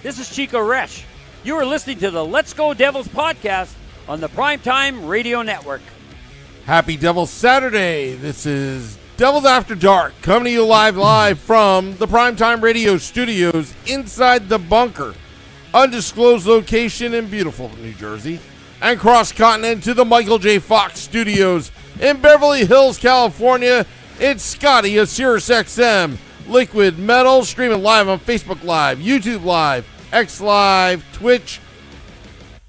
This is Chico Resch. You are listening to the Let's Go Devils podcast on the Primetime Radio Network. Happy Devils Saturday. This is Devils After Dark, coming to you live from the Primetime Radio studios inside the bunker, undisclosed location in beautiful New Jersey, and cross-continent to the Michael J. Fox studios in Beverly Hills, California. It's Scotty of Sirius XM, Liquid Metal, streaming live on Facebook Live, YouTube Live, X Live, Twitch,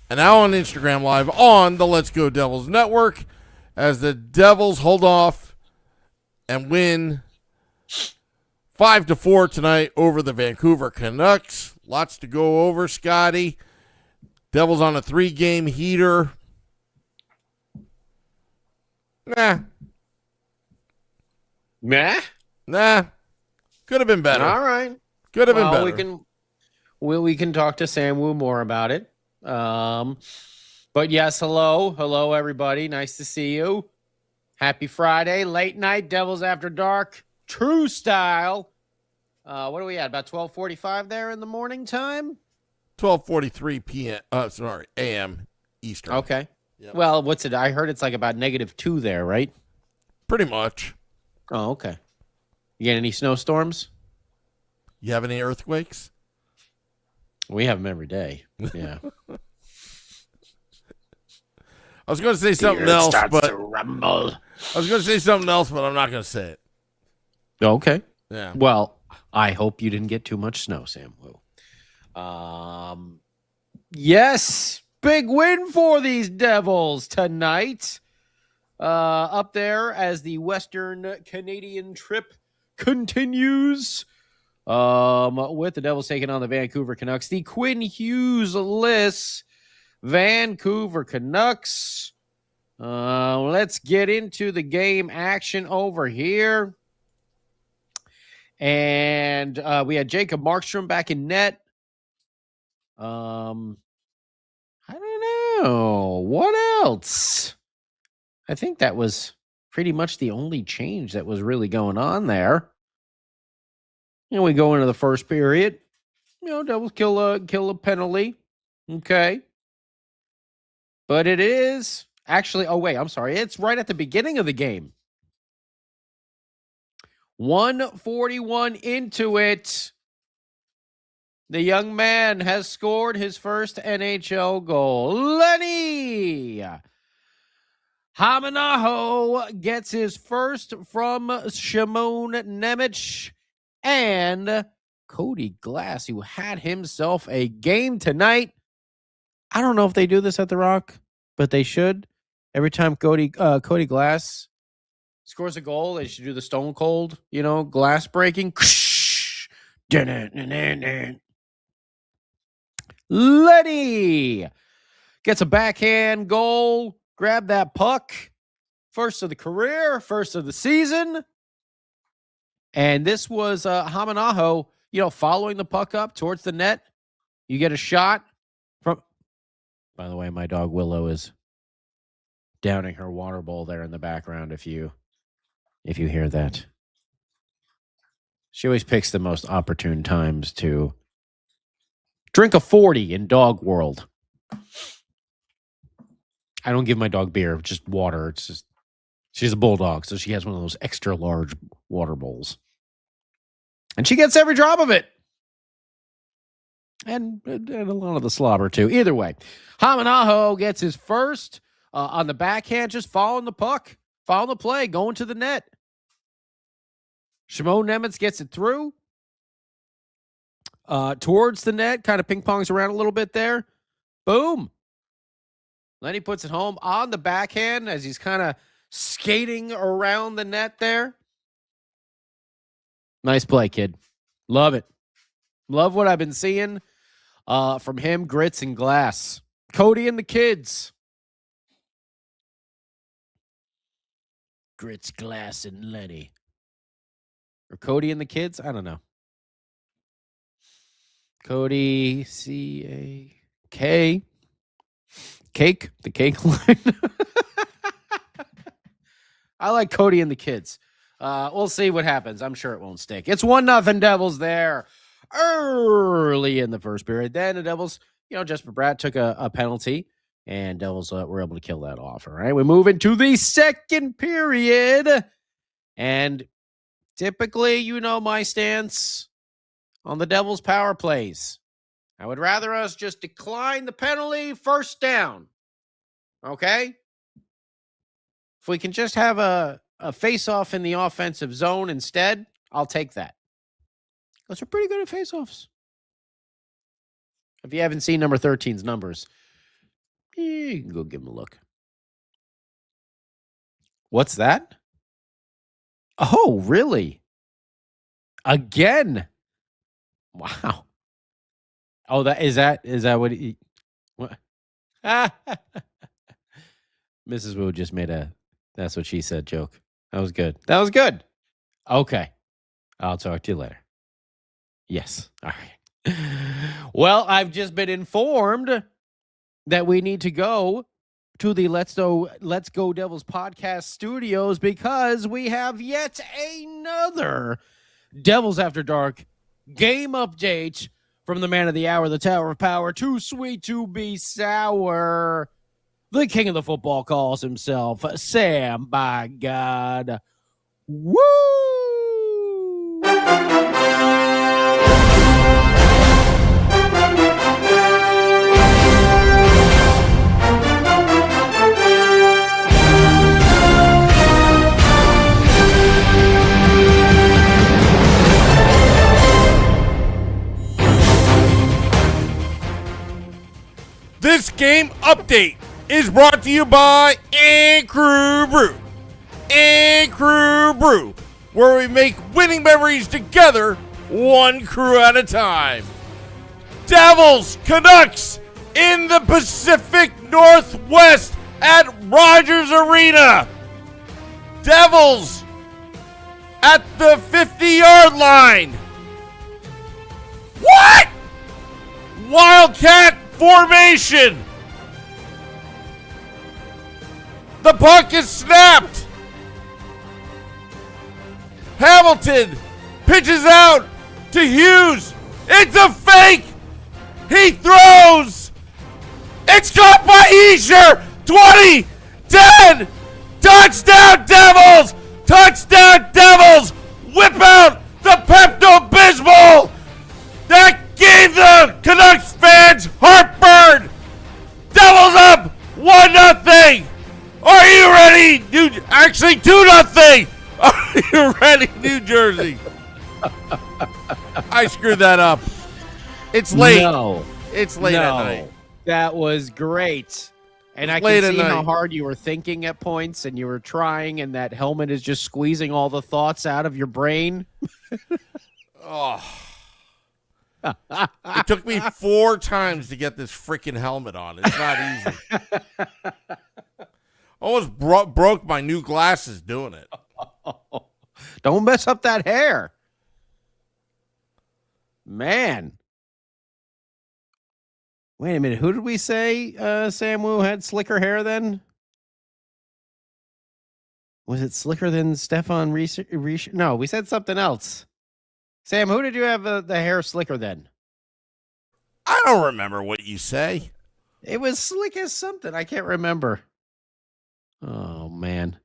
and now on Instagram Live on the Let's Go Devils Network, as the Devils hold off and win 5-4 tonight over the Vancouver Canucks. Lots to go over, Scotty. Devils on a 3-game heater. Nah. Could have been better. All right. Could have been better. We can talk to Sam Woo more about it. But yes, hello everybody. Nice to see you. Happy Friday, late night, Devils After Dark, true style. What are we at? About 12:45 there in the morning time. 12:43 p.m. a.m. Eastern. Okay. Yep. Well, what's it? I heard it's like about -2 there, right? Pretty much. Oh, okay. You get any snowstorms? You have any earthquakes? We have them every day. Yeah. I was going to say something else, but to rumble. I was going to say something else, but I'm not going to say it. Okay. Yeah. Well, I hope you didn't get too much snow, Sam Woo. Yes, big win for these Devils tonight. Up there as the Western Canadian trip continues. With the Devils taking on the Vancouver Canucks. The Quinn Hughes-less Vancouver Canucks. Let's get into the game action over here. And we had Jacob Markstrom back in net. I don't know. What else? I think that was pretty much the only change that was really going on there. We go into the first period. Devils kill a penalty. Okay. But it is actually, I'm sorry. It's right at the beginning of the game. 1:41 into it. The young man has scored his first NHL goal. Lenny Hamanaho gets his first from Shimon Nemec and Cody Glass, who had himself a game tonight. I don't know if they do this at the Rock, but they should. Every time Cody Glass scores a goal, they should do the Stone Cold, glass breaking. Lenny gets a backhand goal. Grab that puck. First of the career, first of the season. And this was Hamanaho, following the puck up towards the net. You get a shot from... By the way, my dog Willow is downing her water bowl there in the background if you hear that. She always picks the most opportune times to drink a 40 in dog world. I don't give my dog beer, just water. It's just, she's a bulldog, so she has one of those extra large water bowls. And she gets every drop of it. And a lot of the slobber, too. Either way, Hamanaho gets his first on the backhand, just following the puck, following the play, going to the net. Shimon Nemec gets it through towards the net, kind of ping-pongs around a little bit there. Boom. Lenny puts it home on the backhand as he's kind of skating around the net there. Nice play, kid. Love it. Love what I've been seeing from him, Grits, and Glass. Cody and the kids. Grits, Glass, and Lenny. Or Cody and the kids? I don't know. Cody, C-A-K. Cake? The cake line? I like Cody and the kids. We'll see what happens. I'm sure it won't stick. It's 1-0 Devils there. early in the first period. Then the Devils, Jesper Bratt took a penalty, and Devils were able to kill that off. All right, we move into the second period, and typically, my stance on the Devils' power plays. I would rather us just decline the penalty, first down. Okay? If we can just have a face-off in the offensive zone instead, I'll take that. Those are pretty good at face-offs. If you haven't seen number 13's numbers, you can go give him a look. What's that? Oh, really? Again? Wow. Oh, is that what he... What? Mrs. Wu just made a "that's what she said" joke. That was good. That was good. Okay. I'll talk to you later. Yes. All right. Well, I've just been informed that we need to go to the Let's Go Devils podcast studios because we have yet another Devils After Dark game update from the man of the hour, the Tower of Power, too sweet to be sour. The king of the football calls himself Sam, by God. Woo! This game update is brought to you by Crew Brew. Crew Brew, where we make winning memories together, one crew at a time. Devils, Canucks in the Pacific Northwest at Rogers Arena. Devils at the 50-yard line. What? Wildcat formation. The puck is snapped. Hamilton pitches out to Hughes. It's a fake. He throws. It's caught by Escher. 20, 10. Touchdown Devils. Touchdown Devils. Whip out the Pepto-Bismol. That gave the Canucks fans heartburn. Devils up 1-0. Are you ready? Actually, 2-0. Are you ready, New Jersey? I screwed that up. It's late. No. It's late at night. That was great. And I can see how hard you were thinking at points, and you were trying, and that helmet is just squeezing all the thoughts out of your brain. Oh. It took me 4 times to get this freaking helmet on. It's not easy. Almost broke my new glasses doing it. Don't mess up that hair. Man. Wait a minute. Who did we say Sam Woo had slicker hair then? Was it slicker than Stefan Risch? No, we said something else. Sam, who did you have the hair slicker then? I don't remember what you say. It was slick as something. I can't remember. Oh, man.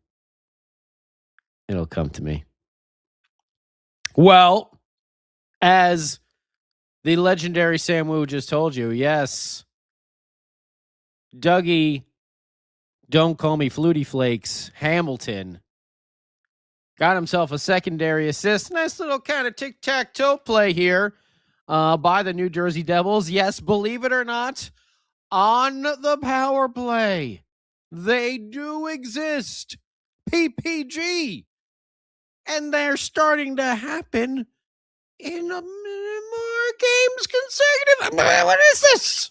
It'll come to me. Well, as the legendary Sam Woo just told you, yes, Dougie, don't call me Flutie Flakes, Hamilton, got himself a secondary assist. Nice little kind of tic-tac-toe play here by the New Jersey Devils. Yes, believe it or not, on the power play, they do exist. PPG. And they're starting to happen in more games consecutive. What is this?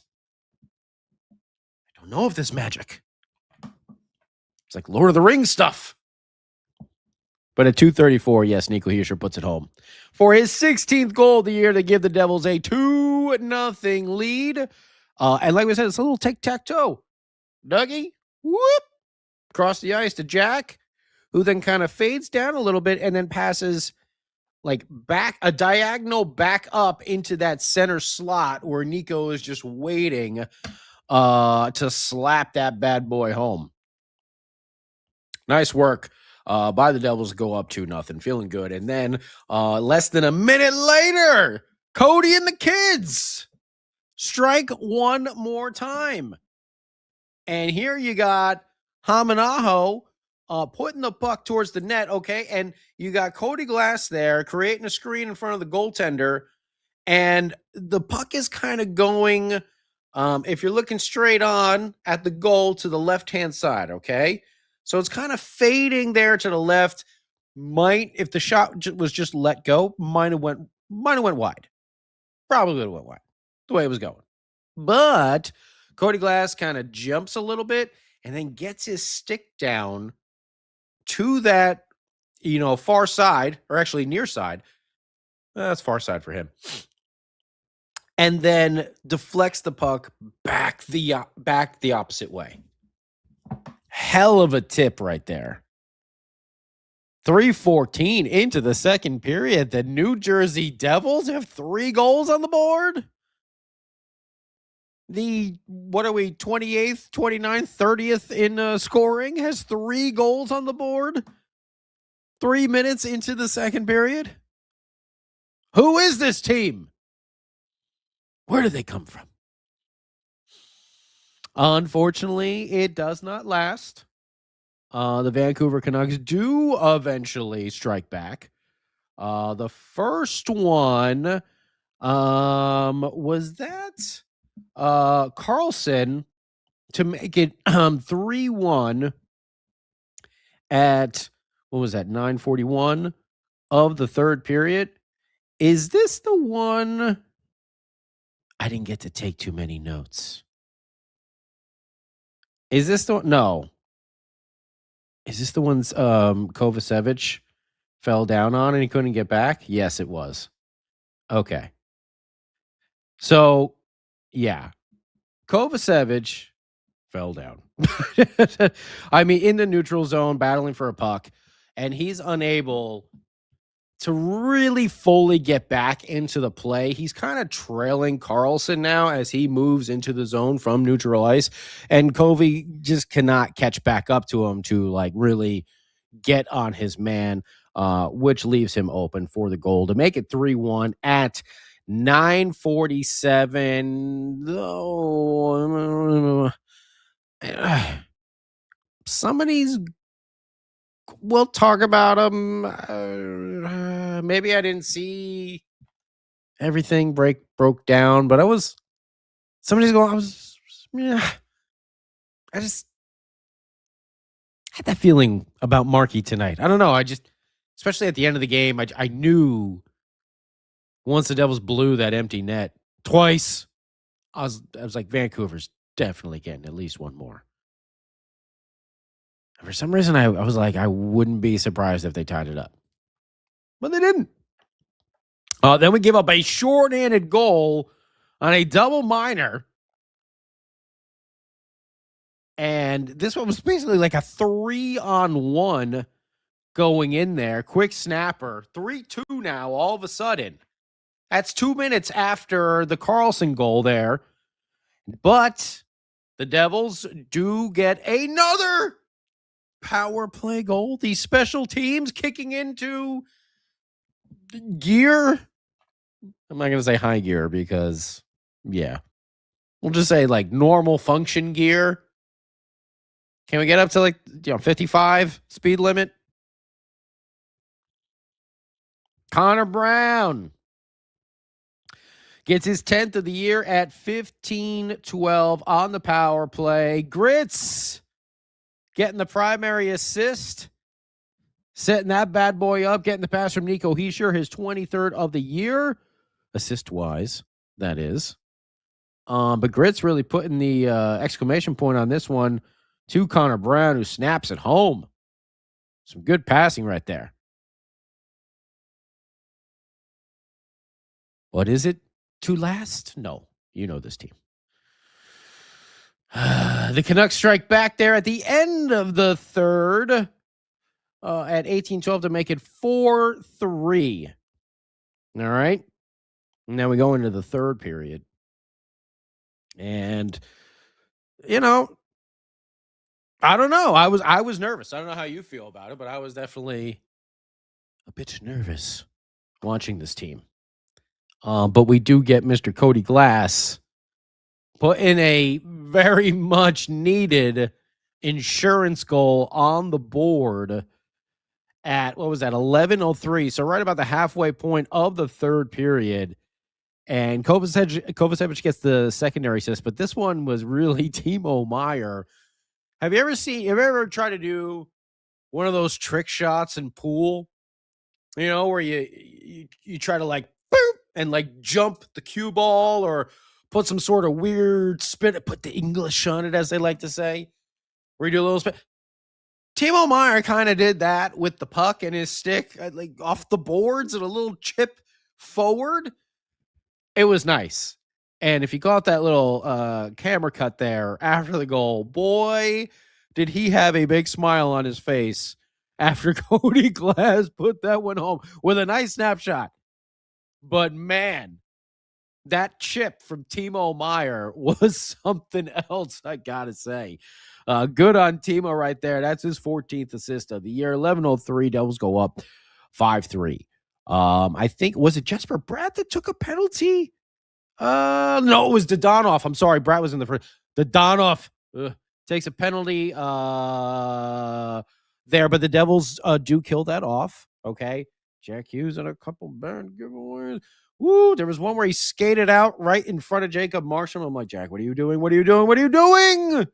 I don't know if this magic. It's like Lord of the Rings stuff. But at 2:34, yes, Nico Hischier puts it home for his 16th goal of the year to give the Devils a 2-0 lead. And like we said, it's a little tic-tac-toe. Dougie, whoop, across the ice to Jack, who then kind of fades down a little bit and then passes like a diagonal back up into that center slot where Nico is just waiting to slap that bad boy home. Nice work by the Devils, go up 2-0, feeling good. And then less than a minute later, Cody and the kids strike one more time. And here you got Hamanaho putting the puck towards the net, okay? And you got Cody Glass there creating a screen in front of the goaltender. And the puck is kind of going, if you're looking straight on at the goal, to the left-hand side, okay? So it's kind of fading there to the left. If the shot was just let go, might have went wide. Probably would have went wide the way it was going. But Cody Glass kind of jumps a little bit and then gets his stick down to that, far side, or actually near side. That's far side for him. And then deflects the puck back the opposite way. Hell of a tip right there. 3:14 into the second period. The New Jersey Devils have 3 goals on the board. The, 28th, 29th, 30th in scoring, has 3 goals on the board. 3 minutes into the second period. Who is this team? Where do they come from? Unfortunately, it does not last. The Vancouver Canucks do eventually strike back. The first one was that Carlson to make it 3-1 at, 9:41 of the third period. Is this the one? I didn't get to take too many notes. Is this the one? No. Is this the one Kovacevic fell down on and he couldn't get back? Yes, it was. Okay. So, yeah. Kovacevic fell down. I mean, in the neutral zone, battling for a puck, and he's unable to really fully get back into the play. He's kind of trailing Carlson now as he moves into the zone from neutral ice, and Covey just cannot catch back up to him to really get on his man, which leaves him open for the goal to make it 3-1 at 9:47. Though some of these, we'll talk about them. Maybe I didn't see everything broke down, but somebody's going, I just had that feeling about Markey tonight. I don't know. Especially at the end of the game, I knew once the Devils blew that empty net twice, I was like, Vancouver's definitely getting at least one more. For some reason, I was like, I wouldn't be surprised if they tied it up. But they didn't. Then we give up a shorthanded goal on a double minor. And this one was basically like a 3-on-1 going in there. Quick snapper. 3-2 now, all of a sudden. That's 2 minutes after the Carlson goal there. But the Devils do get another power play goal. These special teams kicking into gear. I'm not going to say high gear because, yeah. We'll just say normal function gear. Can we get up to 55 speed limit? Connor Brown gets his 10th of the year at 15-12 on the power play. Grits getting the primary assist, setting that bad boy up, getting the pass from Nico Hischier, his 23rd of the year, assist-wise, that is. But Grits really putting the exclamation point on this one to Connor Brown, who snaps it home. Some good passing right there. What is it to last? No, you know this team. The Canucks strike back there at the end of the third at 18-12 to make it 4-3. All right. Now we go into the third period. And, you know, I don't know. I was nervous. I don't know how you feel about it, but I was definitely a bit nervous watching this team. But we do get Mr. Cody Glass put in a very much needed insurance goal on the board at, what was that, 11:03. So right about the halfway point of the third period. And Kovacevic gets the secondary assist, but this one was really Timo Meier. Have you ever tried to do one of those trick shots in pool? You know, where you try to like boop and like jump the cue ball or put some sort of weird spin, put the English on it, as they like to say, where you do a little spin. Timo Meier kind of did that with the puck and his stick, like off the boards and a little chip forward. It was nice. And if you caught that little camera cut there after the goal, boy, did he have a big smile on his face after Cody Glass put that one home with a nice snapshot. But man, that chip from Timo Meier was something else, I gotta say. Good on Timo right there. That's his 14th assist of the year. 11:03, Devils go up 5-3. I think, was it Jesper Bratt that took a penalty? No, it was Dodonov. I'm sorry, Bratt was in the first. Dodonov takes a penalty there, but the Devils do kill that off. Okay. Jack Hughes and a couple bad giveaways. Woo, there was one where he skated out right in front of Jacob Marshall. I'm like, Jack, what are you doing? What are you doing? What are you doing?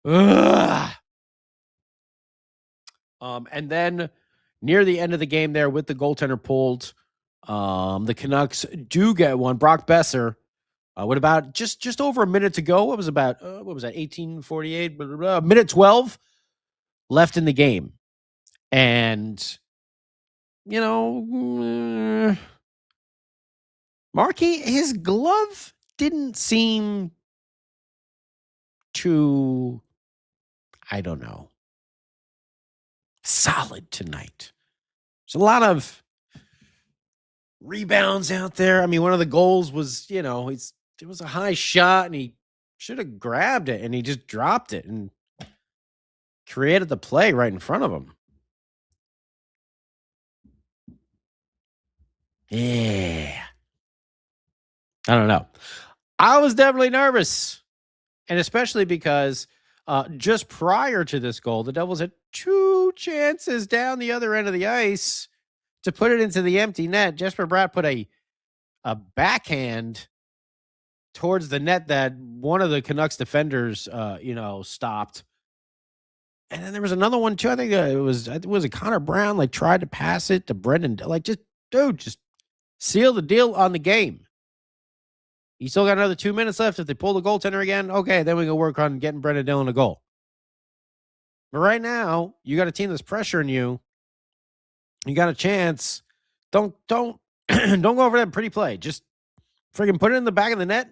Ugh. And then near the end of the game there with the goaltender pulled, the Canucks do get one. Brock Besser, with about just over a minute to go. It was about, what was that, 18:48, minute 12 left in the game. And, you know, Markey, his glove didn't seem too, I don't know, solid tonight. There's a lot of rebounds out there. I mean, one of the goals was, you know, it was a high shot and he should have grabbed it and he just dropped it and created the play right in front of him. Yeah. I don't know. I was definitely nervous. And especially because just prior to this goal, the Devils had two chances down the other end of the ice to put it into the empty net. Jesper Bratt put a backhand towards the net that one of the Canucks defenders, stopped. And then there was another one too. I think it was a Connor Brown, like tried to pass it to Brendan. Like, just seal the deal on the game. You still got another 2 minutes left. If they pull the goaltender again, okay, then we can work on getting Brendan Dillon a goal. But right now, you got a team that's pressuring you. You got a chance. Don't go over that pretty play. Just friggin' put it in the back of the net,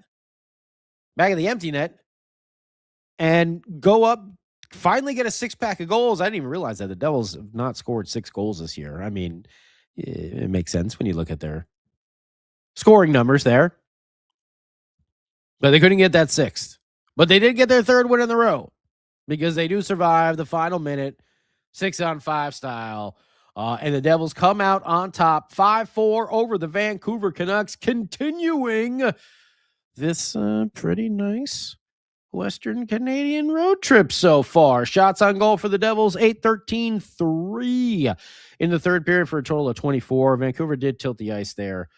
back of the empty net, and go up. Finally get a 6-pack of goals. I didn't even realize that the Devils have not scored 6 goals this year. I mean, it makes sense when you look at their scoring numbers there. But they couldn't get that 6th. But they did get their 3rd win in a row because they do survive the final minute, 6-on-5 style. And the Devils come out on top 5-4 over the Vancouver Canucks, continuing this pretty nice Western Canadian road trip so far. Shots on goal for the Devils, 8-13-3 in the third period for a total of 24. Vancouver did tilt the ice there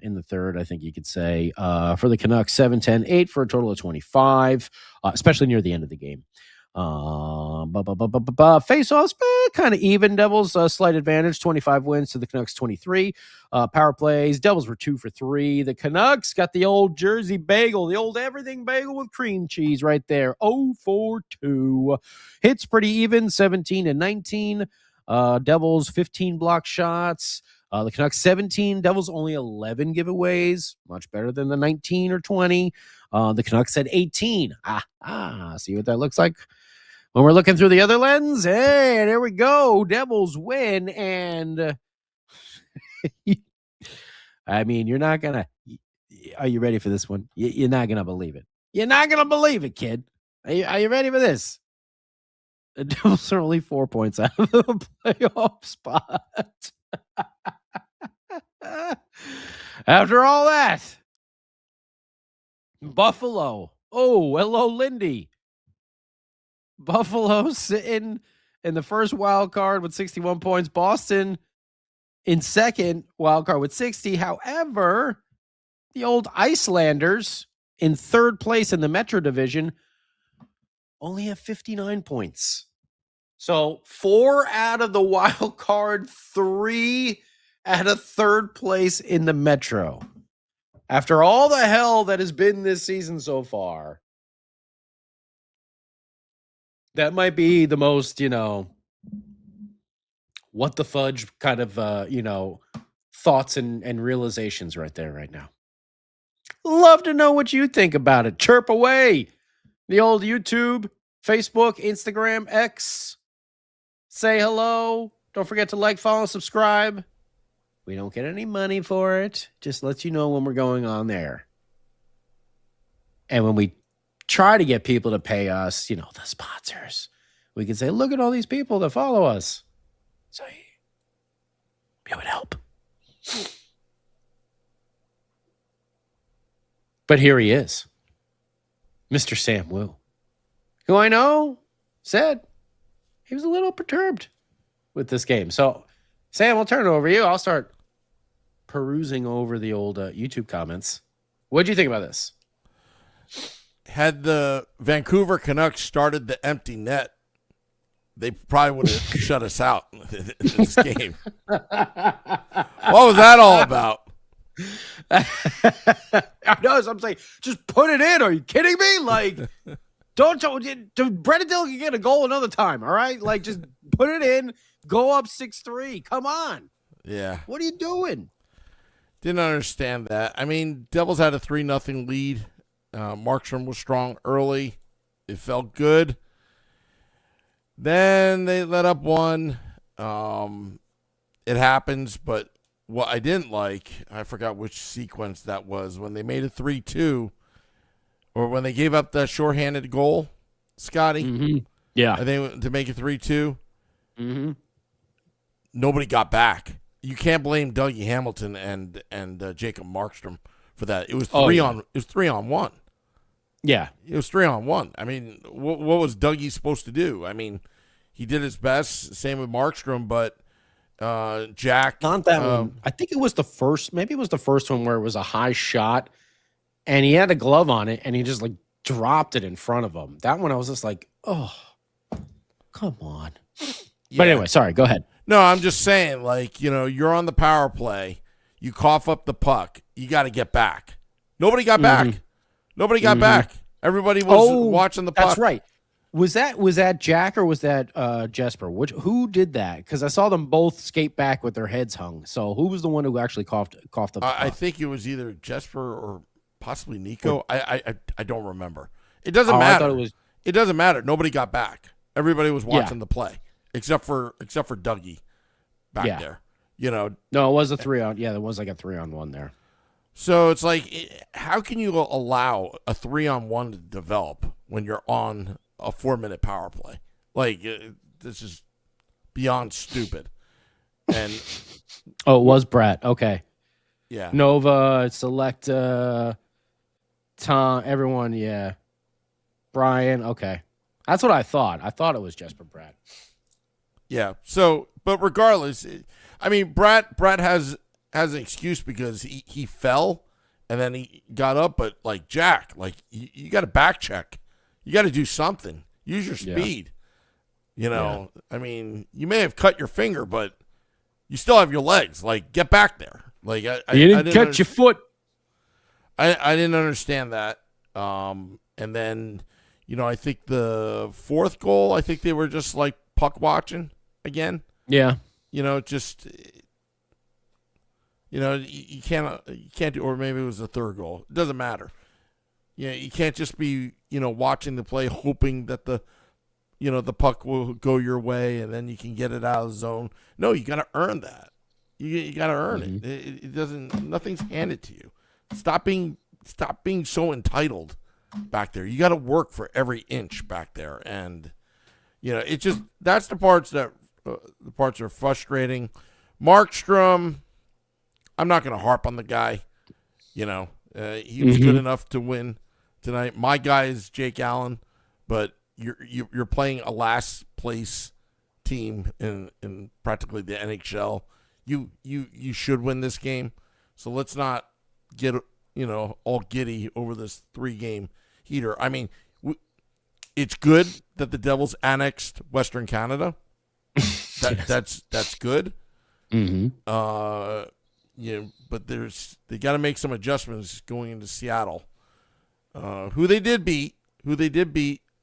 in the third, I think you could say. For the Canucks, 7-10-8 for a total of 25, especially near the end of the game. Face-offs, kind of even. Devils, slight advantage, 25 wins to the Canucks, 23. Power plays, Devils were 2 for 3. The Canucks got the old Jersey bagel, the old everything bagel with cream cheese right there, 0 for 2. Hits pretty even, 17-19. Devils, 15 block shots. The Canucks, 17. Devils, only 11 giveaways. Much better than the 19 or 20. The Canucks said 18. See what that looks like when we're looking through the other lens? Hey, there we go. Devils win. And I mean, you're not going to. Are you ready for this one? You're not going to believe it. You're not going to believe it, kid. Are you ready for this? The Devils are only 4 points out of the playoff spot. After all that, Buffalo. Oh, hello, Lindy. Buffalo sitting in the first wild card with 61 points. Boston in second wild card with 60. However, the old Icelanders in third place in the Metro Division only have 59 points. So 4 out of the wild card, 3 out of third place in the Metro. After all the hell that has been this season so far, that might be the most, what the fudge kind of, thoughts and realizations right there right now. Love to know what you think about it. Chirp away. The old YouTube, Facebook, Instagram, X. Say hello. Don't forget to like, follow, subscribe. We don't get any money for it. Just lets you know when we're going on there. And when we try to get people to pay us, the sponsors, we can say, look at all these people that follow us. So it would help. But here he is, Mr. Sam Woo, who I know said he was a little perturbed with this game. So, Sam, I'll turn it over to you. I'll start perusing over the old YouTube comments. What do you think about this? Had the Vancouver Canucks started the empty net, they probably would have shut us out in this game. What was that all about? I know. So I'm saying, just put it in. Are you kidding me? Like, Brendan Dillon can get a goal another time. All right, like just put it in. Go up 6-3. Come on. Yeah. What are you doing? Didn't understand that. I mean, Devils had a 3-0 lead. Markstrom was strong early. It felt good. Then they let up one. It happens, but what I didn't like, I forgot which sequence that was, when they made it 3-2, or when they gave up that shorthanded goal, Scotty. Mm-hmm. Yeah. I think to make it 3-2. Mm-hmm. Nobody got back. You can't blame Dougie Hamilton and Jacob Markstrom for that. It was 3-on-1. Yeah. It was 3-on-1. I mean, what was Dougie supposed to do? I mean, he did his best. Same with Markstrom, but Jack. Not that one. I think it was the first. Maybe it was the first one where it was a high shot, and he had a glove on it, and he just like dropped it in front of him. That one, I was just like, oh, come on. Yeah. But anyway, sorry. Go ahead. No, I'm just saying, like, you're on the power play. You cough up the puck. You got to get back. Nobody got back. Nobody got back. Everybody was watching the puck. That's right. Was that Jack or was that Jesper? Who did that? Because I saw them both skate back with their heads hung. So who was the one who actually coughed up the puck? I think it was either Jesper or possibly Nico. I don't remember. It doesn't matter. It doesn't matter. Nobody got back. Everybody was watching the play, except for Dougie back there. No, it was a 3-on. Yeah, there was like a 3-on-1 there. So it's like, how can you allow a 3-on-1 to develop when you're on a 4-minute power play? Like, this is beyond stupid. And it was Brett. Okay. Yeah. Nova, Select, Tom, everyone. Yeah. Brian. Okay. That's what I thought. I thought it was Jesper Brett. Yeah. So, but regardless, I mean, Brett has an excuse because he fell and then he got up, but like Jack, like you got to back check. You got to do something. Use your speed. I mean, you may have cut your finger, but you still have your legs. Like, get back there. Like, you didn't cut your foot. I didn't understand that. And then, I think the fourth goal, I think they were just like puck watching again. Yeah. Just. You can't do, or maybe it was the third goal. It doesn't matter. You can't just be, watching the play, hoping that the puck will go your way and then you can get it out of the zone. No, you got to earn that. You got to earn it. It doesn't. Nothing's handed to you. Stop being so entitled back there. You got to work for every inch back there, and it just that's the parts that are frustrating. Markstrom, I'm not going to harp on the guy. He was good enough to win tonight. My guy is Jake Allen, but you're playing a last place team in practically the NHL. You should win this game. So let's not get all giddy over this 3-game heater. I mean, it's good that the Devils annexed Western Canada. That's good. But they got to make some adjustments going into Seattle, who they did beat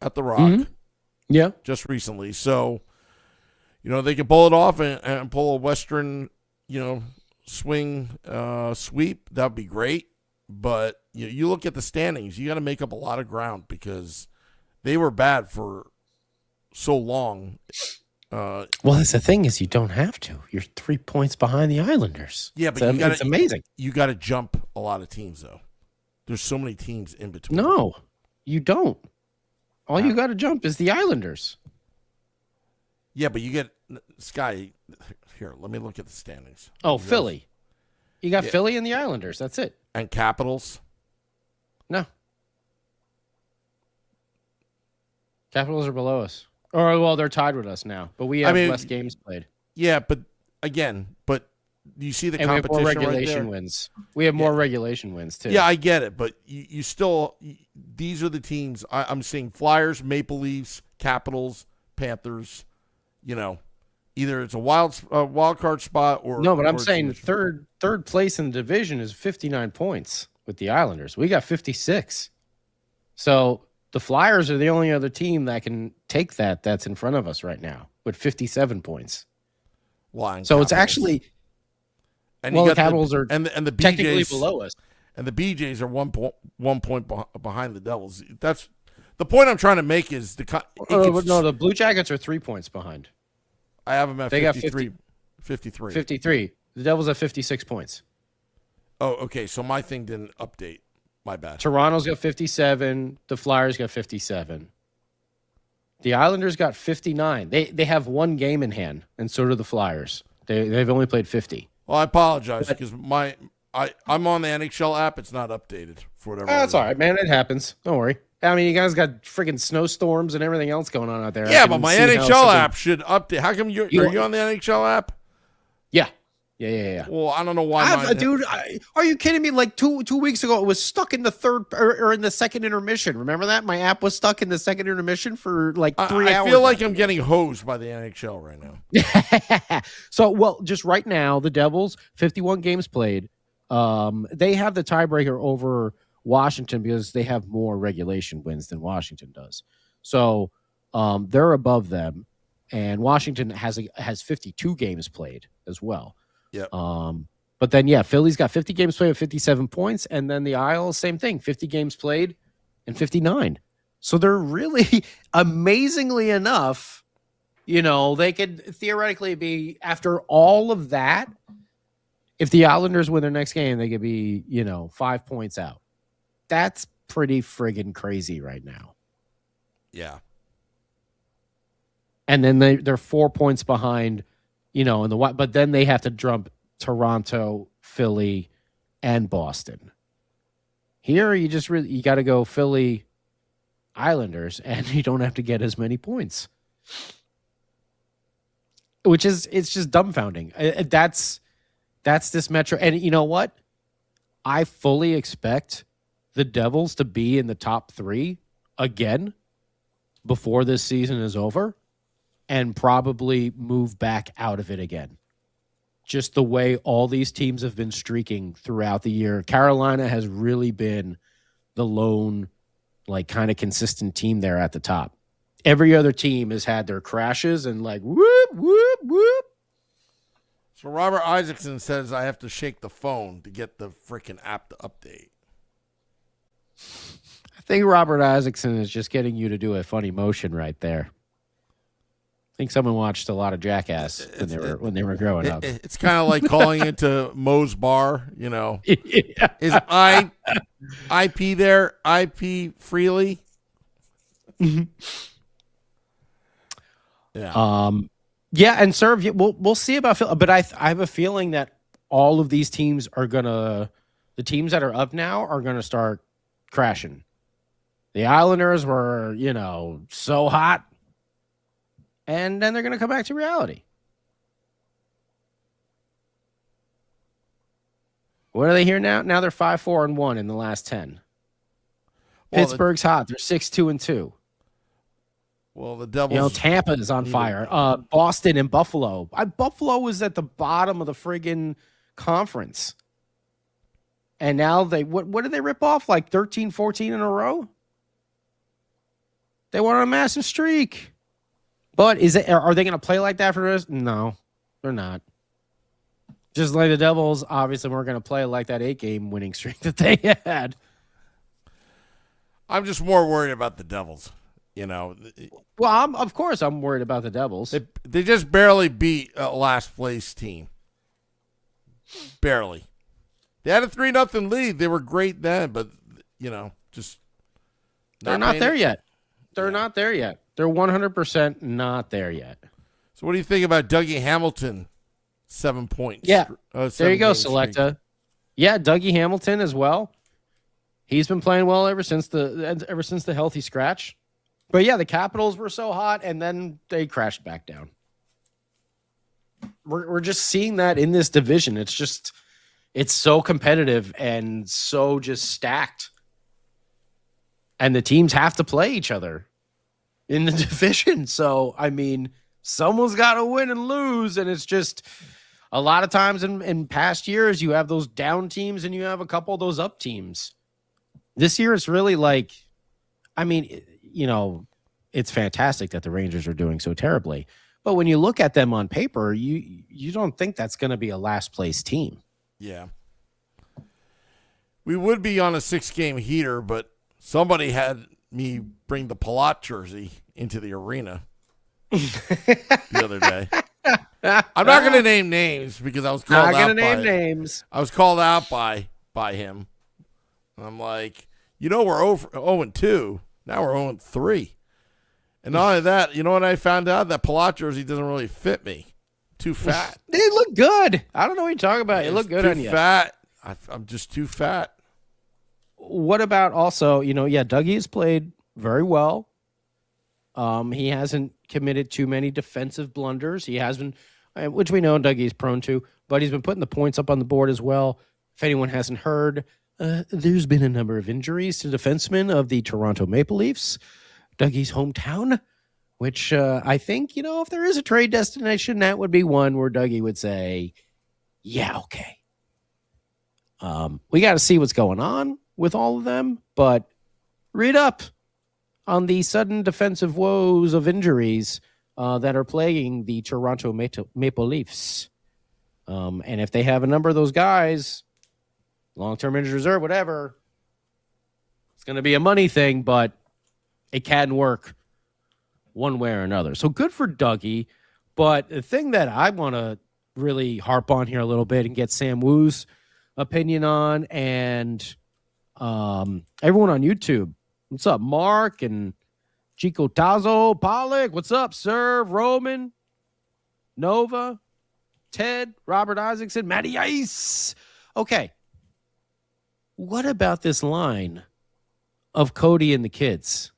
at the Rock, just recently. So, they could pull it off and pull a Western, swing sweep. That'd be great. But you look at the standings, you got to make up a lot of ground because they were bad for so long. Well, that's the thing is you don't have to. You're 3 points behind the Islanders. Yeah, but it's amazing. You got to jump a lot of teams, though. There's so many teams in between. No, you don't. All you got to jump is the Islanders. Yeah, but you get Sky. Here, let me look at the standings. Oh, Philly. You got Philly and the Islanders. That's it. And Capitals? No. Capitals are below us. Or, well, they're tied with us now. But we have less games played. Yeah, but you see the competition we have more regulation wins. We have more regulation wins, too. Yeah, I get it. But you still, these are the teams. I'm seeing Flyers, Maple Leafs, Capitals, Panthers. Either it's a wild card spot or no. But I'm saying third place in the division is 59 points with the Islanders. We got 56. So the Flyers are the only other team that can take that's in front of us right now with 57 points. So it's actually the Capitals are and the BJs, technically below us, and the BJs are 1 point behind the Devils. That's the point I'm trying to make. Is the Blue Jackets are 3 points behind. I have them at 53. 53. The Devils have 56 points. Oh, okay. So my thing didn't update. My bad. Toronto's got 57. The Flyers got 57. The Islanders got 59. They have one game in hand, and so do the Flyers. They've only played 50. Well, I apologize because I'm on the NHL app. It's not updated for whatever. That's all right, man. It happens. Don't worry. I mean, you guys got freaking snowstorms and everything else going on out there. Yeah, but my NHL app should update. How come are you on the NHL app? Yeah. Well, I don't know why. Dude, are you kidding me? Like two weeks ago, it was stuck in the third or in the second intermission. Remember that? My app was stuck in the second intermission for like 3 hours. I feel like I'm getting hosed by the NHL right now. So, just right now, the Devils, 51 games played. They have the tiebreaker over Washington because they have more regulation wins than Washington does. So they're above them, and Washington has 52 games played as well. Yeah. But then Philly's got 50 games played with 57 points, and then the Isles, same thing, 50 games played and 59. So they're really, amazingly enough, they could theoretically be, after all of that, if the Islanders win their next game, they could be 5 points out. That's pretty friggin' crazy right now. Yeah. And then they're 4 points behind, but then they have to jump Toronto, Philly, and Boston. Here, you got to go Philly, Islanders, and you don't have to get as many points. It's just dumbfounding. That's this Metro. And you know what? I fully expect the Devils to be in the top 3 again before this season is over and probably move back out of it again. Just the way all these teams have been streaking throughout the year. Carolina has really been the lone, kind of consistent team there at the top. Every other team has had their crashes and whoop, whoop, whoop. So Robert Isaacson says I have to shake the phone to get the freaking app to update. I think Robert Isaacson is just getting you to do a funny motion right there. think someone watched a lot of Jackass when they were growing up. It's kind of like calling into Moe's Bar, you know. Yeah. Is IP there? IP freely? Yeah. Yeah, and serve. We'll see about Phil, but I have a feeling that all of these teams the teams that are up now are gonna start crashing. The Islanders were, so hot, and then they're gonna come back to reality. What are they here now? Now they're 5-4-1 in the last 10. Well, Pittsburgh's hot. They're 6-2-2. Well, the Devils. Tampa is on fire. Boston and Buffalo. Buffalo was at the bottom of the friggin' conference. And now what did they rip off? Like 13, 14 in a row? They went on a massive streak. But are they going to play like that for the rest? No, they're not. Just like the Devils, obviously, we're going to play like that 8-game winning streak that they had. I'm just more worried about the Devils. Well, of course I'm worried about the Devils. They just barely beat a last place team. Barely. They had a 3-0 lead. They were great then, but just they're not there yet. They're not there yet. They're 100% not there yet. So what do you think about Dougie Hamilton? 7 points. Yeah. There you go, Selecta. Yeah, Dougie Hamilton as well. He's been playing well ever since the healthy scratch. But yeah, the Capitals were so hot, and then they crashed back down. We're just seeing that in this division. It's so competitive and so just stacked. And the teams have to play each other in the division. So, someone's got to win and lose, and it's just a lot of times in past years, you have those down teams and you have a couple of those up teams. This year, it's really like, it's fantastic that the Rangers are doing so terribly. But when you look at them on paper, you don't think that's going to be a last place team. Yeah. We would be on a 6-game heater, but somebody had me bring the Palat jersey into the arena the other day. I'm not going to name names because I was called I was called out by him. I'm like, we're 0-2. Now we're 0-3. And not only that, you know what I found out? That Palat jersey doesn't really fit me. Too fat. They look good. I don't know what you're talking about. It look good on you. Too fat. I'm just too fat. What about also, Dougie has played very well. He hasn't committed too many defensive blunders. He has been, which we know Dougie's prone to, but he's been putting the points up on the board as well. If anyone hasn't heard, there's been a number of injuries to defensemen of the Toronto Maple Leafs, Dougie's hometown, which I think, if there is a trade destination, that would be one where Dougie would say, yeah, okay. We got to see what's going on with all of them, but read up on the sudden defensive woes of injuries that are plaguing the Toronto Maple Leafs. And if they have a number of those guys, long-term injured reserve, whatever, it's going to be a money thing, but it can work one way or another. So good for Dougie. But the thing that I want to really harp on here a little bit and get Sam Woo's opinion on, and everyone on YouTube, what's up, Mark and Chico Tazo, Pollock, what's up, Serve, Roman, Nova, Ted, Robert Isaacson, Matty Ice. Okay. What about this line of Cody and the kids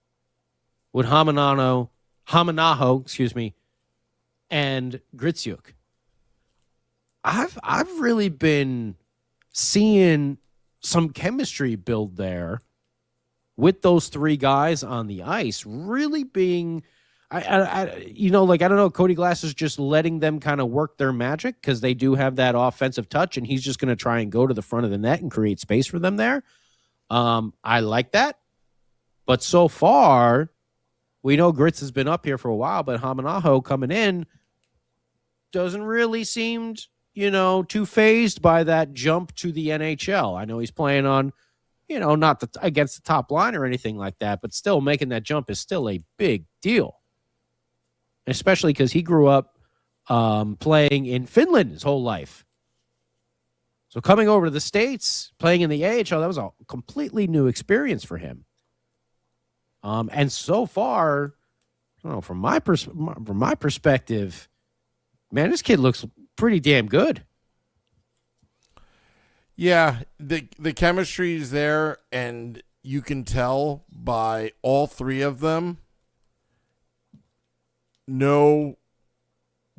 with Hamanaho, and Gritsuk? I've really been seeing some chemistry build there with those three guys on the ice, really being, I don't know, Cody Glass is just letting them kind of work their magic because they do have that offensive touch, and he's just going to try and go to the front of the net and create space for them there. I like that. But so far, we know Grits has been up here for a while, but Hamanaho coming in doesn't really seem, too phased by that jump to the NHL. I know he's playing on, not against the top line or anything like that, but still making that jump is still a big deal. especially because he grew up playing in Finland his whole life. So coming over to the States, playing in the AHL, that was a completely new experience for him. And so far, I don't know, from my perspective, man, this kid looks pretty damn good. Yeah, the chemistry is there, and you can tell by all three of them know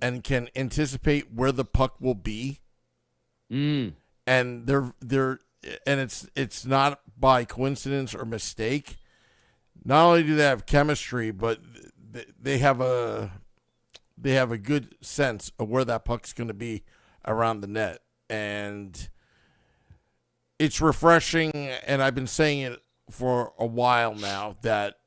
and can anticipate where the puck will be. And it's not by coincidence or mistake. Not only do they have chemistry, but they have a good sense of where that puck's going to be around the net, and it's refreshing. And I've been saying it for a while now that,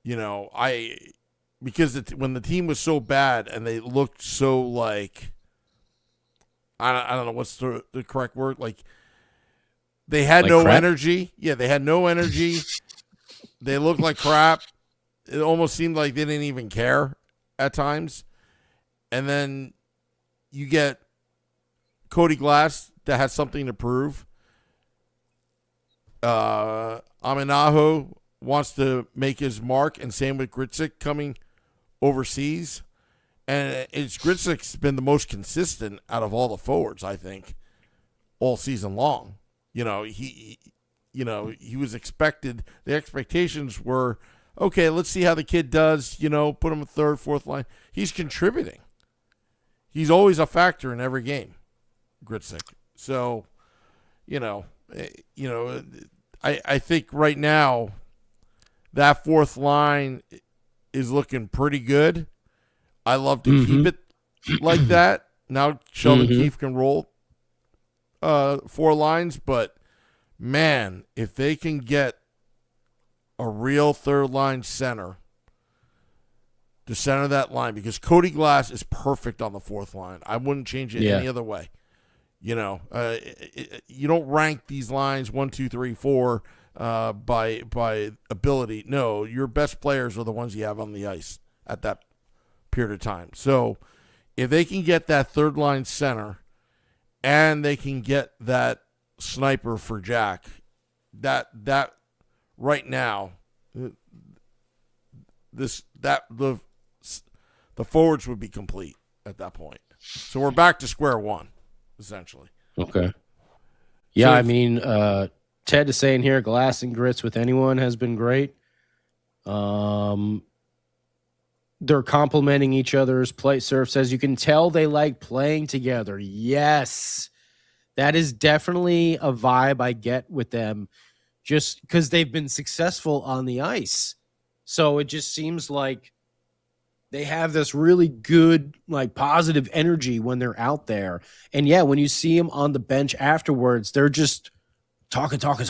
because when the team was so bad and they looked so like, I don't know what's the correct word. Like, they had no crap? energy. Yeah, they had no energy. They looked like crap. It almost seemed like they didn't even care at times. And then you get Cody Glass that has something to prove. Aminaho wants to make his mark, and same with Gritsik coming overseas. And Gritzik's been the most consistent out of all the forwards, I think, all season long. He was expected. The expectations were, okay, let's see how the kid does. Put him a third, fourth line. He's contributing. He's always a factor in every game, Gritsik. So, I think right now that fourth line is looking pretty good. I love to keep it like that. Now Sheldon Keefe can roll 4 lines, but man, if they can get a real third line center to center that line, because Cody Glass is perfect on the fourth line. I wouldn't change it any other way. You don't rank these lines 1, 2, 3, 4 by ability. No, your best players are the ones you have on the ice at that period of time. So if they can get that third line center and they can get that sniper for Jack, that right now, the forwards would be complete at that point. So we're back to square one, essentially. Okay. Yeah, so Ted is saying here, Glass and Grits with anyone has been great. They're complimenting each other's play. Surf says you can tell they like playing together. Yes. That is definitely a vibe I get with them, just because they've been successful on the ice. So it just seems like they have this really good, like, positive energy when they're out there. And yeah, when you see them on the bench afterwards, they're just talking. And Gritsik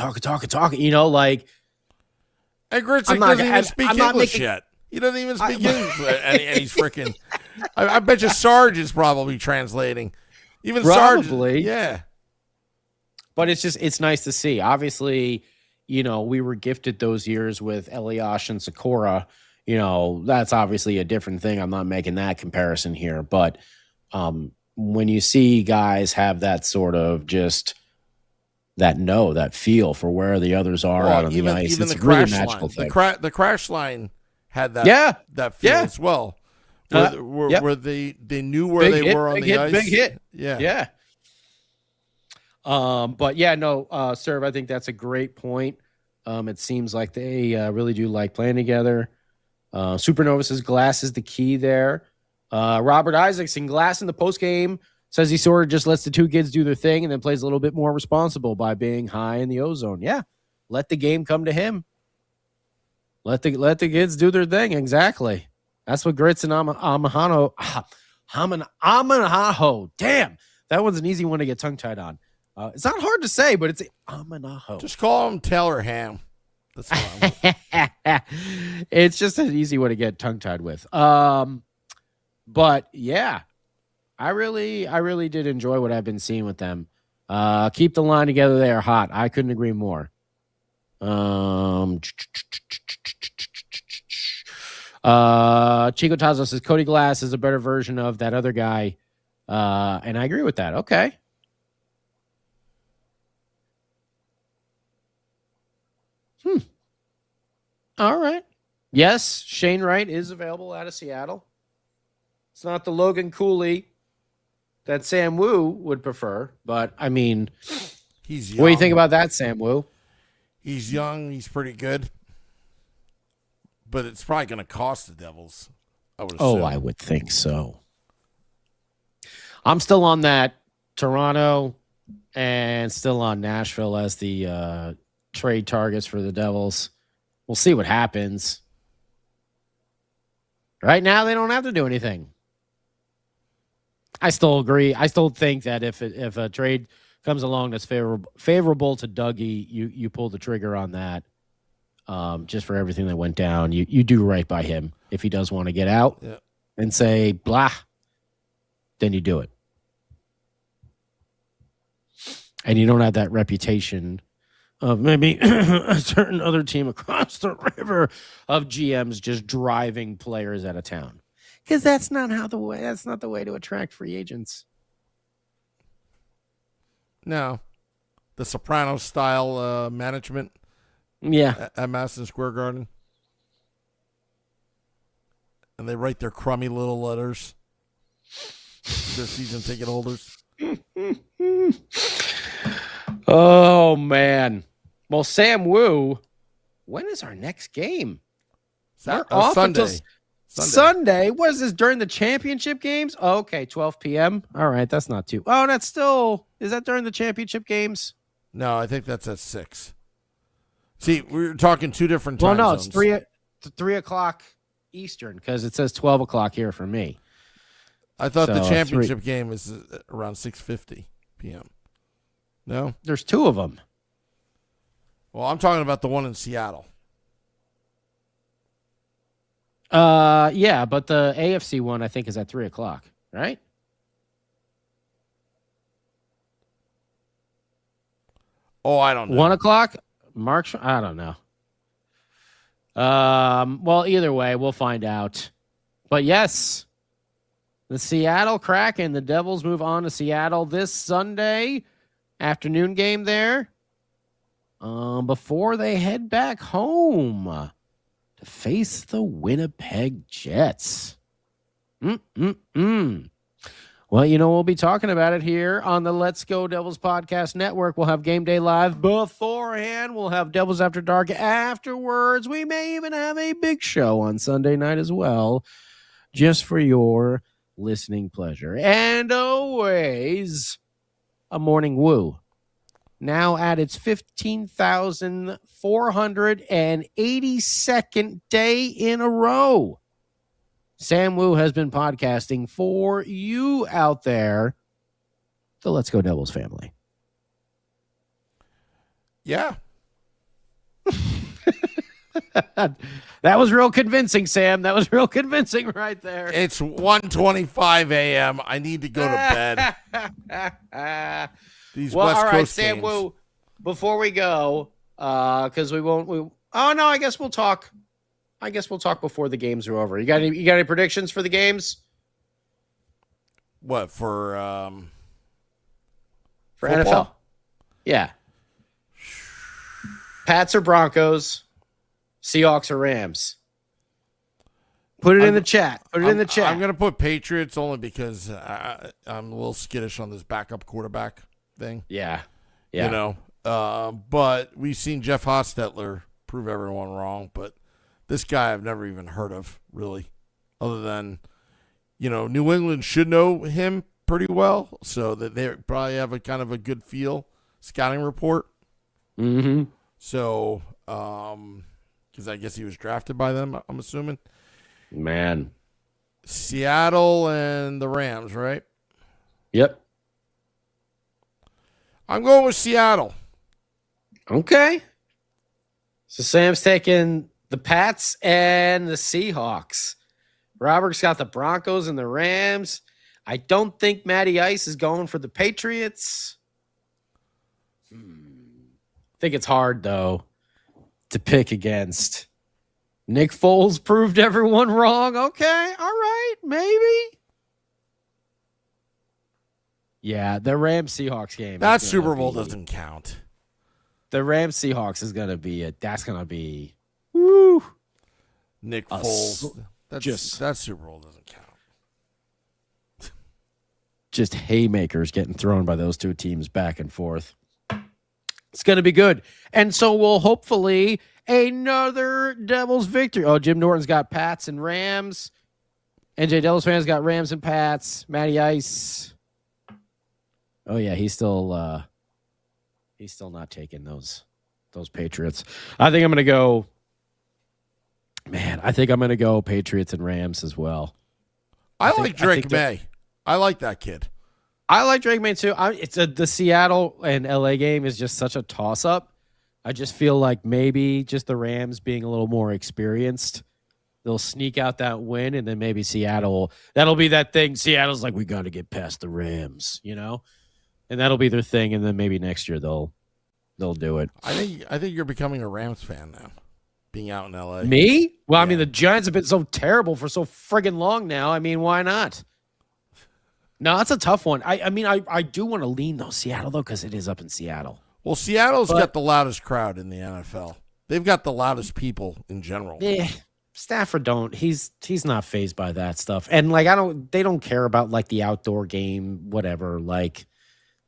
doesn't even speak English yet. He doesn't even speak English, and he's freaking. I bet you Sarge is probably translating. Even probably. Sarge, yeah. But it's nice to see. Obviously, we were gifted those years with Eliash and Sikora. That's obviously a different thing. I'm not making that comparison here, but when you see guys have that sort of just that feel for where the others are out on the ice, even it's the a really crash magical line. thing. The crash line had that feel as well, where they knew where they were on the ice. Big hit. Yeah. But yeah, no, Serve, I think that's a great point. It seems like they really do like playing together. Supernova says Glass is the key there. Robert Isaacson, Glass in the postgame says he sort of just lets the two kids do their thing and then plays a little bit more responsible by being high in the ozone. Yeah, let the game come to him. Let the kids do their thing. Exactly. That's what Grits and Amanaho. Damn, that one's an easy one to get tongue-tied on. It's not hard to say, but it's Amanaho. Just call him Taylor Ham. That's fine. It's just an easy one to get tongue-tied with. But yeah, I really did enjoy what I've been seeing with them. Keep the line together. They are hot. I couldn't agree more. Chico Tazo says Cody Glass is a better version of that other guy. And I agree with that. Okay. All right. Yes, Shane Wright is available out of Seattle. It's not the Logan Cooley that Sam Woo would prefer, but I mean, He's young. what do you think about that, Sam Woo? He's young. He's pretty good. But it's probably going to cost the Devils, I would assume. Oh, I would think so. I'm still on that Toronto and still on Nashville as the trade targets for the Devils. We'll see what happens. Right now, they don't have to do anything. I still agree. I still think that if a trade comes along that's favorable to Dougie, you pull the trigger on that. Just for everything that went down, you do right by him. If he does want to get out and say blah, then you do it. And you don't have that reputation of maybe a certain other team across the river of GMs just driving players out of town. Because that's not the way to attract free agents. No. The Sopranos style management. Yeah. At Madison Square Garden. And they write their crummy little letters. Their season ticket holders. Oh, man. Well, Sam Woo, when is our next game? We're off Sunday. Sunday. What is this, during the championship games? Oh, okay, 12 p.m. All right, that's not too. Oh, that's still. Is that during the championship games? No, I think that's at 6. See, we're talking two different time zones. Well, no, it's 3 o'clock Eastern because it says 12 o'clock here for me. I thought the championship game is around 6:50 p.m. No? There's 2 of them. Well, I'm talking about the one in Seattle. Yeah, but the AFC one I think is at 3 o'clock, right? Oh, I don't know. 1 o'clock? March? I don't know. Well, either way, we'll find out. But yes, the Seattle Kraken, the Devils move on to Seattle this Sunday afternoon game there. Before they head back home to face the Winnipeg Jets. Well, we'll be talking about it here on the Let's Go Devils Podcast Network. We'll have Game Day Live beforehand. We'll have Devils After Dark afterwards. We may even have a big show on Sunday night as well, just for your listening pleasure. And always a morning woo. Now at its 15,482nd day in a row. Sam Woo has been podcasting for you out there, the Let's Go Devils family. Yeah. That was real convincing, Sam. That was real convincing right there. It's 1:25 a.m. I need to go to bed. These West all right, Coast Sam games. Woo, before we go, because I guess we'll talk. I guess we'll talk before the games are over. You got any predictions for the games? What for NFL? football? Yeah. Pats or Broncos, Seahawks or Rams. Put it in the chat. Put it in the chat. I'm going to put Patriots only because I'm a little skittish on this backup quarterback thing. Yeah. But we've seen Jeff Hostetler prove everyone wrong, but this guy I've never even heard of, really, other than, New England should know him pretty well, so that they probably have a kind of a good scouting report. Mm-hmm. So, because I guess he was drafted by them, I'm assuming. Man. Seattle and the Rams, right? Yep. I'm going with Seattle. Okay. So Sam's taking the Pats and the Seahawks. Robert's got the Broncos and the Rams. I don't think Matty Ice is going for the Patriots. I think it's hard, though, to pick against Nick Foles proved everyone wrong. Okay, all right, maybe. Yeah, the Rams-Seahawks game. That Super Bowl doesn't count. The Rams-Seahawks is going to be that's going to be, woo. Nick Foles. That Super Bowl doesn't count. Just haymakers getting thrown by those two teams back and forth. It's going to be good. And so we'll hopefully another Devils victory. Oh, Jim Norton's got Pats and Rams. NJ Devils fans got Rams and Pats. Matty Ice. Oh yeah, he's still not taking those Patriots. I think I'm going to go. Man, I think I'm going to go Patriots and Rams as well. I like Drake May. I like that kid. I like Drake May too. The Seattle and LA game is just such a toss-up. I just feel like maybe just the Rams being a little more experienced, they'll sneak out that win, and then maybe Seattle, that'll be that thing. Seattle's like, we got to get past the Rams, and that'll be their thing. And then maybe next year they'll do it. I think you're becoming a Rams fan now, being out in LA. Me? Well, yeah. I mean, the Giants have been so terrible for so friggin' long now. I mean, why not? No, that's a tough one. I do want to lean though Seattle though because it is up in Seattle. Well, Seattle's got the loudest crowd in the NFL. They've got the loudest people in general. Yeah, Stafford don't. He's not fazed by that stuff. And they don't care about like the outdoor game, whatever. Like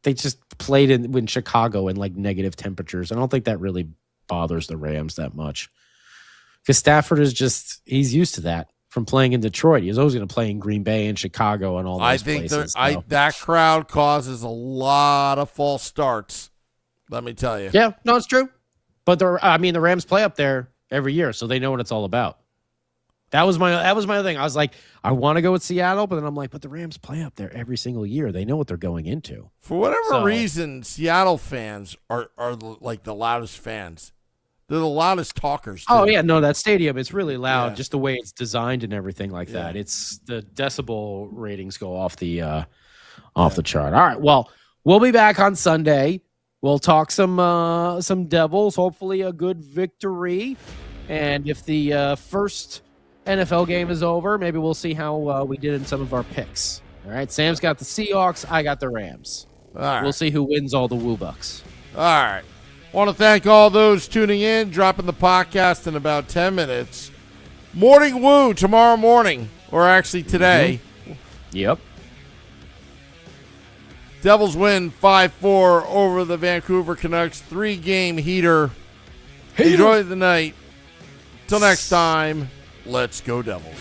they just played in Chicago in like negative temperatures. I don't think that really bothers the Rams that much because Stafford is he's used to that. From playing in Detroit, he's always going to play in Green Bay and Chicago and all those places. That crowd causes a lot of false starts. Let me tell you. Yeah, no, it's true. But the Rams play up there every year, so they know what it's all about. That was my other thing. I was like, I want to go with Seattle, but then I'm like, but the Rams play up there every single year. They know what they're going into. For whatever reason, Seattle fans are like the loudest fans. They're the loudest talkers, too. Oh, yeah. No, that stadium, it's really loud, just the way it's designed and everything like that. It's the decibel ratings go off the chart. All right. Well, we'll be back on Sunday. We'll talk some Devils, hopefully a good victory. And if the first NFL game is over, maybe we'll see how we did in some of our picks. All right. Sam's got the Seahawks. I got the Rams. All right. We'll see who wins all the Woo Bucks. All right. Want to thank all those tuning in, dropping the podcast in about 10 minutes. Morning Woo tomorrow morning, or actually today. Mm-hmm. Yep. Devils win 5-4 over the Vancouver Canucks. 3-game heater. Enjoy the night. Till next time, let's go Devils.